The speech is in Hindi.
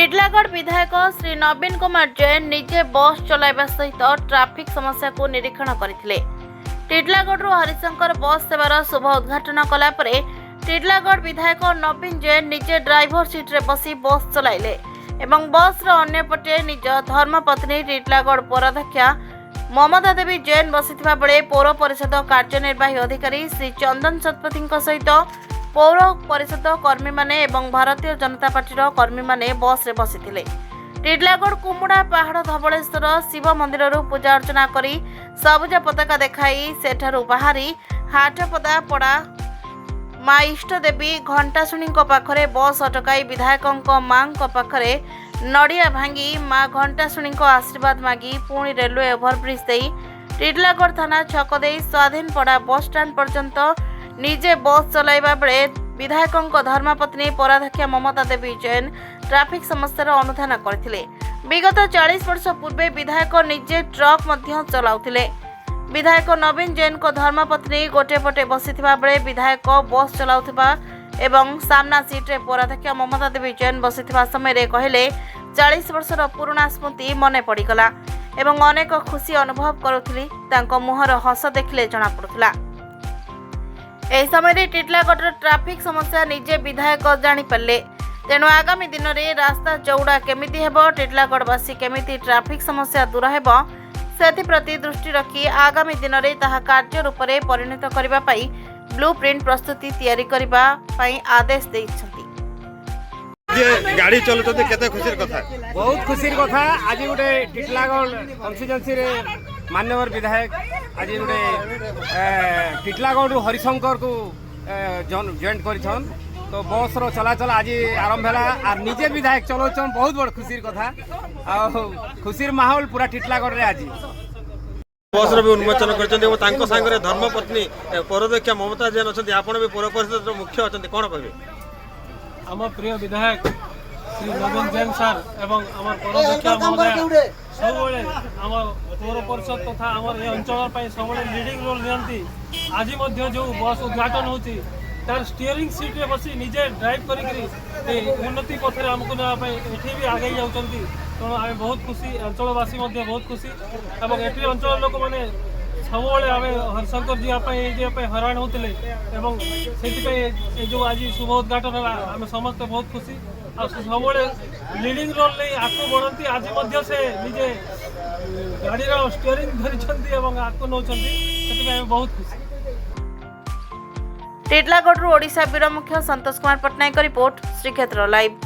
टिटलागढ़ विधायक श्री नवीन कुमार जैन निजे बस चलाइबा सहित ट्राफिक समस्या को निरीक्षण करथिले। टिटलागढ़ हरिशंकर बस सेवार शुभ उद्घाटन कला परे टिटलागढ़ विधायक नवीन जैन निजे ड्राइवर सीट रे बसी बस चलाइले एवं बस रो अन्य पटे निज धर्मपत्नी टिटलागढ़ पौराध्यक्षा ममता देवी जैन बसिथिबा बेले पौर परिषद कार्यनिर्वाही अधिकारी श्री चंदन शतपथी सहित पौर परिषद कर्मी माने एवं भारतीय जनता पार्टी कर्मी माने बस रे बसिथिले। टिटलागढ़ कुमुड़ा पहाड़ धवलेश्वर शिव मंदिर पूजा अर्चना करी सबुज पताका देखाई सेठारु बाहरी हाटपदा पड़ा माँ इष्ट देवी घंटाशुणी पाखरे बस अटकाई विधायक माँ पाखरे नड़िया भांगी माँ घंटाशुणी आशीर्वाद मागी पुणी रेलवे ओभरब्रिज दे टिटलागढ़ थाना छक दे स्वाधीन पड़ा बस स्टाण्ड पर्यंत निजे बस चलाइबा बेले विधायक धर्मपत्नी पौराध्यक्षा ममता देवी जैन ट्राफिक समस्यार अनुधान करथिले। विगत 40 वर्ष पूर्वे विधायक निजे ट्रक मध्य चलाउथिले। विधायक नवीन जैन को धर्मपत्नी गोटे पटे बसिथिबा बेले विधायक बस चलाउथिबा एवं सामना सीट रे पौराध्यक्षा ममता देवी जैन बसिथिबा समय रे कहले 40 वर्षर पुराना स्मृति मने पड़ीगला एवं अनेक खुशी अनुभव करुथिली। तांको मुहर हस देखिले जणा पड़ुथिला। एही समय टिटलागढ़ ट्राफिक समस्या निजे विधायक जानी पारे तेणु आगामी दिन में रास्ता चौड़ा केमिति हेबो टिटलागढ़वासी केमिति ट्राफिक समस्या दूर हेबो सेप्रति दृष्टि रखी आगामी दिन में ताहा कार्य रूप में परिणत करने ब्लू प्रिंट प्रस्तुति तैयारी करबा पई आदेश दैछथि। गाड़ी चलते केते खुशी कथा बहुत खुशी कथा आज गोटे टिटलागढ़ कन्स्टिट्युएंसी रे माननीय विधायक आज गोटे टिटलागढ़ हरिशंकर को जॉइंट करिछन तो बस रो चलाचल आज आरंभ है और निजे विधायक चलाउछन बहुत बड़ खुशी कथा आ खुशी माहौल पूरा टिटलागढ़ रे आज बस रो भी उन्मोचन करछन तांको संगे धर्मपत्नी पौराध्यक्षा ममता जैन अछन आपण भी पौर परिषद मुख्य अछन कोन कहबे आम प्रिय विधायक श्री नवीन जैन सर एवं आम पौराध्यक्षा महोदय सब आम पौर परिषद तथा आम अंचल सब लीडिंग रोल नियंती आज जो बस उद्घाटन होती तार स्टीयरिंग सीट रे बसी निजे ड्राइव करी उन्नति पथ में आमको नापी भी आगे जाऊँगी तेणु आम बहुत खुशी अंचलवासी बहुत खुशी और ये अंचल लोक मैंने सब आम हरिशंकर जावाई हराण होते से जो आज शुभ उद्घाटन है आम समस्त बहुत खुशी आ सब लीडिंग रोल नहीं आगे बढ़ती आज से निजे गाड़ी स्टीयरिंग धरी आगे नौ बहुत खुशी। टिटलागढ़ ओडिशा ब्यूरो मुख्य संतोष कुमार पट्टनायक रिपोर्ट श्रीक्षेत्र लाइव।